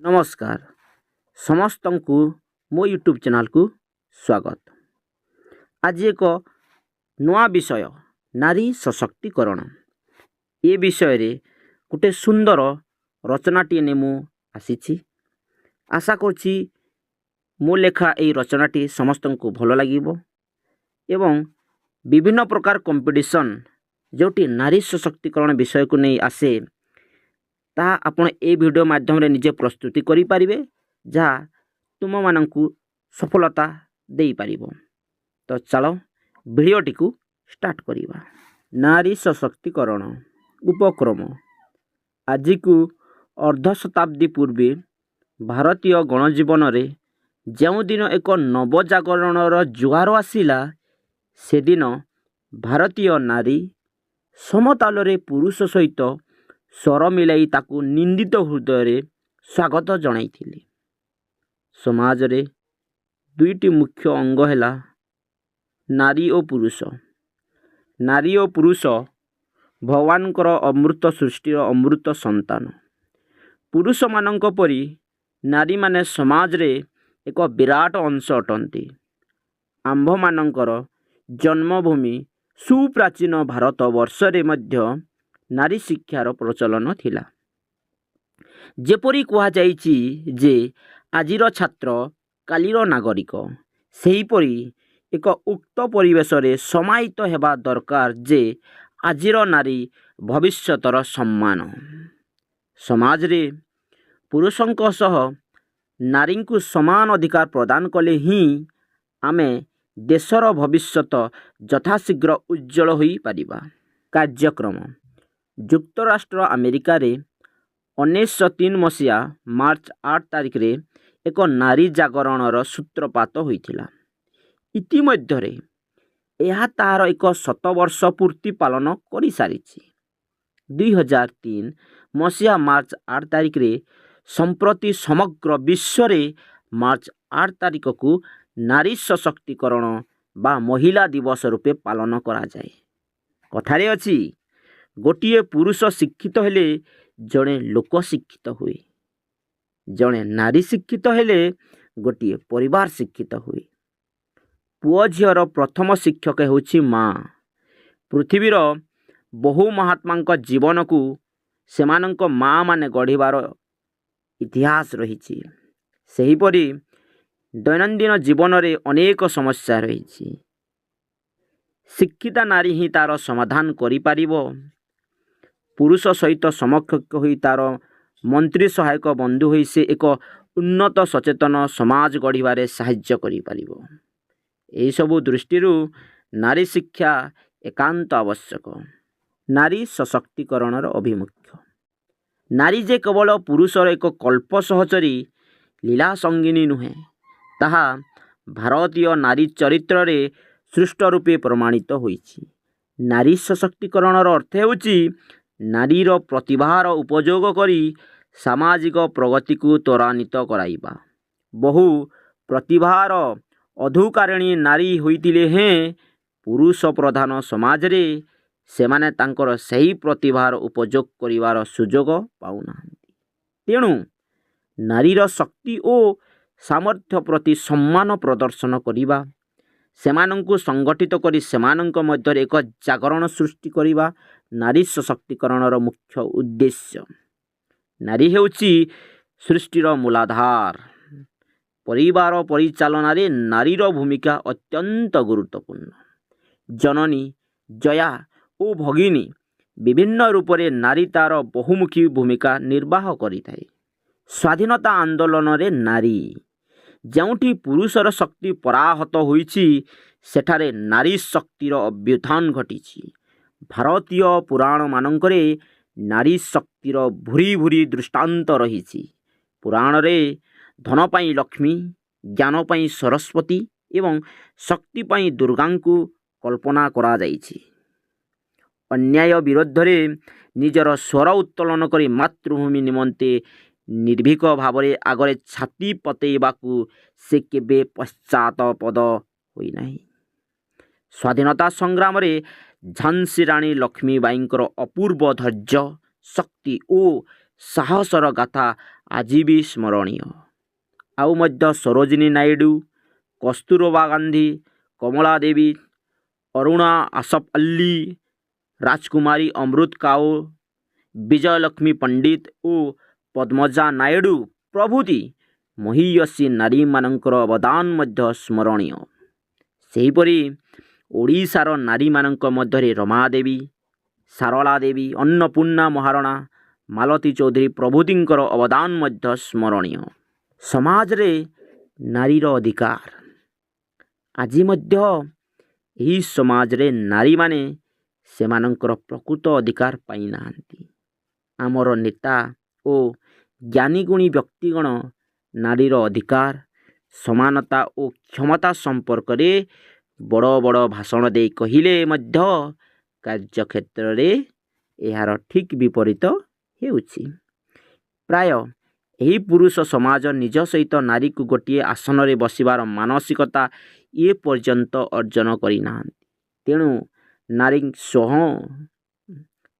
नमस्कार समस्त को मो यूट्यूब चैनल को स्वागत। आज एक नया विषय नारी सशक्तिकरण ए विषय रे गोटे सुंदर रचनाटी ने मु आसी। आशा करछि मो लेखा ए रचनाटी समस्त को भल लागिबो एवं विभिन्न प्रकार कंपटीशन जोटी नारी सशक्तिकरण विषय को नहीं आसे ता आपण ए वीडियो माध्यम रे निजे प्रस्तुति करि परिबे जहाँ तुम मानंकु सफलता देई परिबो। तो चलो वीडियोटी को स्टार्ट करिबा। नारी सशक्तिकरण उपक्रम आज को अर्ध शताब्दी पूर्वे भारतीय गणजीवन रे जो दिन एक नवजागरणर जुआर आसिला से दिन भारतीय नारी समताल रे पुरुष सहित स्वर मिलाई ताकू निंदित हृदय स्वागत जणाइथिले। समाज रे दुईटी मुख्य अंग हैला नारी और पुरुष। नारी और पुरुष भगवानकर अमृत सृष्टिर अमृत संतान। पुरुष मानक परी नारी माने समाज रे एक विराट अंश अटंती। आंभ मानकर जन्मभूमि सुप्राचीन भारत वर्ष रे मध्य नारी शिक्षार प्रचलन थिला। जेपरी कहा जाइछि जे आजिर छात्र कालीर नागरिक सेहीपरी एक उक्त परिवेश रे समाहित हेबा दरकार जे आजिर नारी भविष्यतर सम्मान। समाज रे पुरुषंक सह नारी को समान अधिकार प्रदान कले ही आमे देशर भविष्यत यथाशीघ्र उज्जवल होई परिबा। कार्यक्रम युक्तराष्ट्र अमेरिका रे 1903 मसीहा मार्च 8 तारिख रे एक नारी जागरणर सूत्रपात होइथिला। इतिमध्य रे यह तार एक 100 वर्ष पूर्ति पालन करि सारिछि। 2003 मसीहा मार्च 8 तारिख रे संप्रति समग्र विश्व रे मार्च 8 तारिख को नारी सशक्तिकरण बा महिला दिवस रूपे पालन करा जाए। कथारे अछि गोटिए पुरुष शिक्षित हेले जड़े लोक शिक्षित हुए, जड़े नारी शिक्षित हेले गोटिए परिवार शिक्षित हुए। पुओ झीर प्रथम शिक्षक होछि माँ। पृथ्वीर बहु महात्मा जीवन को सेमानंक माँ माने गढ़िबार इतिहास रही। सेहीपरि दैनंदिन जीवन रे अनेक समस्या रही। शिक्षिता नारी ही तार समाधान करि पारिबो। पुरुष सहित समकक्ष होई तार मंत्री सहायक बंधु होई से एक उन्नत सचेतन समाज गढ़िबारे साहाय्य करि पारिबो। एही सबु दृष्टिरु नारी शिक्षा एकांत आवश्यक। नारी सशक्तिकरणर अभिमुख्य नारी जे केवल पुरुषर एक कल्प सहचरी लीला संगिनी नुहे, ताहा भारतीय नारी चरित्र रे सृष्ट रूपे प्रमाणित होइछि। नारी सशक्तिकरणर अर्थ हेउछि नारीर प्रतिभार उपयोग करी सामाजिक प्रगति को त्वरान्वित कराइबा। बहु प्रतिभार अधुकारिणी नारी होइतिले हें पुरुष प्रधान समाज रे सेमाने तांकर सही प्रतिभार उपयोग करिवार सुजोग पाउनाहांती। तेणु नारीर शक्ति और सामर्थ्य प्रति सम्मान प्रदर्शन करिबा, सेमानंकु संगठित करी सेमानंक मध्य एक जागरण सृष्टि करिबा नारी सशक्तिकरणर मुख्य उद्देश्य। नारी हेउछि सृष्टिर मूलाधार। परिवार परिचालन रे नारीर भूमिका अत्यंत गुरुत्वपूर्ण। जननी, जया और भगिनी विभिन्न रूप रे नारी तार बहुमुखी भूमिका निर्वाह करिथाए। स्वाधीनता आंदोलन रे नारी जोंठी पुरुषर शक्ति पराहत होइछि सेठारे नारी शक्तिर अभ्युत्थान घटिछि। भारतीय पुराण मानंकरे नारी शक्तिर भूरी भूरी दृष्टांत रहिछि। पुराण रे धन पाई लक्ष्मी, ज्ञान पाई सरस्वती एवं शक्ति पाई दुर्गा को कल्पना करा जाइछि। अन्याय विरुद्ध रे निजर स्वर उत्तोलन करी मातृभूमि निमंते निर्भीक भावरे आगरे छाती पतेइबाकू से केबे पश्चातपद होई नाही। स्वाधीनता संग्राम रे झांसी राणी लक्ष्मीबाईंकर अपूर्व धैर्य, शक्ति और साहसर गाथा ଆଜି ବି ସ୍ମରଣୀୟ। ଆଉ ମଧ୍ୟ ସରୋଜିନୀ ନାଇଡୁ, କସ୍ତୁରବା ଗାନ୍ଧୀ, କମଳା ଦେବୀ, ଅରୁଣା ଆସଫ ଅଲ୍ଲୀ, ରାଜକୁମାରୀ ଅମୃତ କାଉର, ବିଜୟଲକ୍ଷ୍ମୀ ପଣ୍ଡିତ ଓ ପଦ୍ମଜା ନାଇଡୁ ପ୍ରଭୃତି ମହୀୟସୀ ନାରୀମାନଙ୍କର ଅବଦାନ ମଧ୍ୟ ସ୍ମରଣୀୟ। ସେହିପରି ଓଡ଼ିଶାର ନାରୀମାନଙ୍କ ମଧ୍ୟରେ ରମା ଦେବୀ, ସାରଳା ଦେବୀ, ଅନ୍ନପୂର୍ଣ୍ଣା ମହାରଣା, ମାଳତୀ ଚୌଧୁରୀ ପ୍ରଭୃତିଙ୍କର ଅବଦାନ ମଧ୍ୟ ସ୍ମରଣୀୟ। ସମାଜରେ ନାରୀର ଅଧିକାର। ଆଜି ମଧ୍ୟ ଏହି ସମାଜରେ ନାରୀମାନେ ସେମାନଙ୍କର ପ୍ରକୃତ ଅଧିକାର ପାଇନାହାନ୍ତି। ଆମର ନେତା ଓ ଜ୍ଞାନୀଗୁଣୀ ବ୍ୟକ୍ତିଗଣ ନାରୀର ଅଧିକାର, ସମାନତା ଓ କ୍ଷମତା ସମ୍ପର୍କରେ ବଡ଼ ବଡ଼ ଭାଷଣ ଦେଇ କହିଲେ ମଧ୍ୟ କାର୍ଯ୍ୟକ୍ଷେତ୍ରରେ ଏହାର ଠିକ୍ ବିପରୀତ ହେଉଛି। ପ୍ରାୟ ଏହି ପୁରୁଷ ସମାଜ ନିଜ ସହିତ ନାରୀକୁ ଗୋଟିଏ ଆସନରେ ବସିବାର ମାନସିକତା ଏପର୍ଯ୍ୟନ୍ତ ଅର୍ଜନ କରିନାହାନ୍ତି।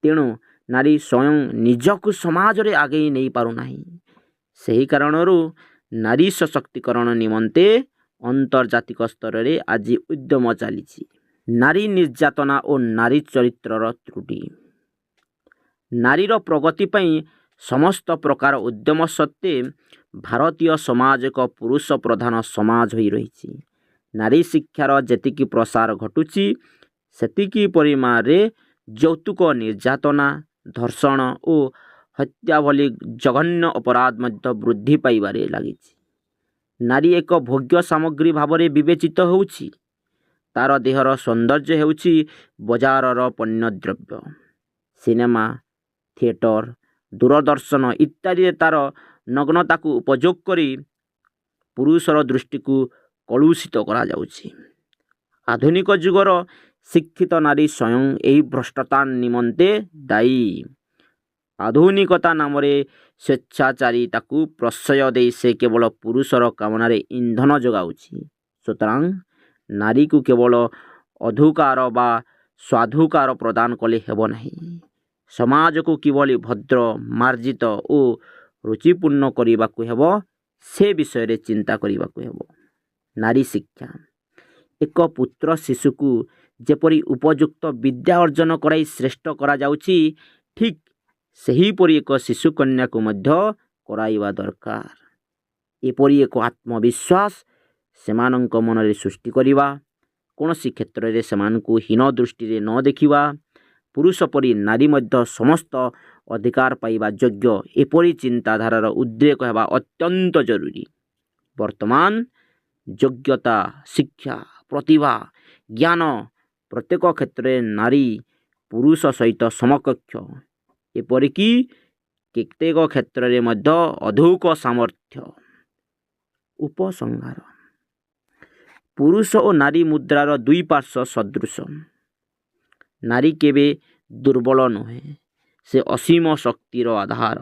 ତେଣୁ ନାରୀ ସ୍ୱୟଂ ନିଜକୁ ସମାଜରେ ଆଗେଇ ନେଇ ପାରୁନାହିଁ। ସେହି କାରଣରୁ ନାରୀ ସଶକ୍ତିକରଣ ନିମନ୍ତେ ଆନ୍ତର୍ଜାତିକ ସ୍ତରରେ ଆଜି ଉଦ୍ୟମ ଚାଲିଛି। ନାରୀ ନିର୍ଯାତନା ଓ ନାରୀ ଚରିତ୍ରର ତ୍ରୁଟି। ନାରୀର ପ୍ରଗତି ପାଇଁ ସମସ୍ତ ପ୍ରକାର ଉଦ୍ୟମ ସତ୍ତ୍ୱେ ଭାରତୀୟ ସମାଜ ଏକ ପୁରୁଷ ପ୍ରଧାନ ସମାଜ ହୋଇ ରହିଛି। ନାରୀ ଶିକ୍ଷାର ଯେତିକି ପ୍ରସାର ଘଟୁଛି, ସେତିକି ପରିମାଣରେ ଯୌତୁକ, ନିର୍ଯାତନା, ଧର୍ଷଣ ଓ ହତ୍ୟା ଭଳି ଜଘନ୍ୟ ଅପରାଧ ମଧ୍ୟ ବୃଦ୍ଧି ପାଇବାରେ ଲାଗିଛି। ନାରୀ ଏକ ଭୋଗ୍ୟ ସାମଗ୍ରୀ ଭାବରେ ବିବେଚିତ ହେଉଛି। ତା'ର ଦେହର ସୌନ୍ଦର୍ଯ୍ୟ ହେଉଛି ବଜାରର ପଣ୍ୟଦ୍ରବ୍ୟ। ସିନେମା, ଥିଏଟର, ଦୂରଦର୍ଶନ ଇତ୍ୟାଦିରେ ତା'ର ନଗ୍ନତାକୁ ଉପଯୋଗ କରି ପୁରୁଷର ଦୃଷ୍ଟିକୁ କଳୁଷିତ କରାଯାଉଛି। ଆଧୁନିକ ଯୁଗର ଶିକ୍ଷିତ ନାରୀ ସ୍ୱୟଂ ଏହି ଭ୍ରଷ୍ଟତା ନିମନ୍ତେ ଦାୟୀ। ଆଧୁନିକତା ନାମରେ ସ୍ୱେଚ୍ଛାଚାରିତାକୁ ପ୍ରଶ୍ରୟ ଦେଇ ସେ କେବଳ ପୁରୁଷର କାମନାରେ ଇନ୍ଧନ ଯୋଗାଉଛି। ସୁତରାଂ ନାରୀକୁ କେବଳ ଅଧିକାର ବା ସ୍ୱାଧିକାର ପ୍ରଦାନ କଲେ ହେବ ନାହିଁ। ସମାଜକୁ କିଭଳି ଭଦ୍ର, ମାର୍ଜିତ ଓ ରୁଚିପୂର୍ଣ୍ଣ କରିବାକୁ ହେବ, ସେ ବିଷୟରେ ଚିନ୍ତା କରିବାକୁ ହେବ। ନାରୀ ଶିକ୍ଷା। ଏକ ପୁତ୍ର ଶିଶୁକୁ ଯେପରି ଉପଯୁକ୍ତ ବିଦ୍ୟା ଅର୍ଜନ କରାଇ ଶ୍ରେଷ୍ଠ କରାଯାଉଛି, ଠିକ୍ ସେହିପରି ଏକ ଶିଶୁକନ୍ୟାକୁ ମଧ୍ୟ କରାଇବା ଦରକାର। ଏପରି ଏକ ଆତ୍ମବିଶ୍ୱାସ ସେମାନଙ୍କ ମନରେ ସୃଷ୍ଟି କରିବା, କୌଣସି କ୍ଷେତ୍ରରେ ସେମାନଙ୍କୁ ହୀନ ଦୃଷ୍ଟିରେ ନ ଦେଖିବା, ପୁରୁଷ ପରି ନାରୀ ମଧ୍ୟ ସମସ୍ତ ଅଧିକାର ପାଇବା ଯୋଗ୍ୟ, ଏପରି ଚିନ୍ତାଧାରାର ଉଦ୍ରେକ ହେବା ଅତ୍ୟନ୍ତ ଜରୁରୀ। ବର୍ତ୍ତମାନ ଯୋଗ୍ୟତା, ଶିକ୍ଷା, ପ୍ରତିଭା, ଜ୍ଞାନ ପ୍ରତ୍ୟେକ କ୍ଷେତ୍ରରେ ନାରୀ ପୁରୁଷ ସହିତ ସମକକ୍ଷ, ଏପରିକି କେତେକ କ୍ଷେତ୍ରରେ ମଧ୍ୟ ଅଧିକ ସାମର୍ଥ୍ୟ। ଉପସଂହାର। ପୁରୁଷ ଓ ନାରୀ ମୁଦ୍ରାର ଦୁଇ ପାର୍ଶ୍ୱ ସଦୃଶ। ନାରୀ କେବେ ଦୁର୍ବଳ ନୁହେଁ, ସେ ଅସୀମ ଶକ୍ତିର ଆଧାର।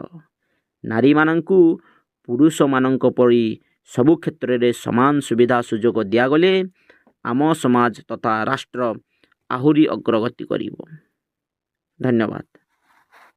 ନାରୀମାନଙ୍କୁ ପୁରୁଷମାନଙ୍କ ପରି ସବୁ କ୍ଷେତ୍ରରେ ସମାନ ସୁବିଧା ସୁଯୋଗ ଦିଆଗଲେ ଆମ ସମାଜ ତଥା ରାଷ୍ଟ୍ର ଆହୁରି ଅଗ୍ରଗତି କରିବ। ଧନ୍ୟବାଦ।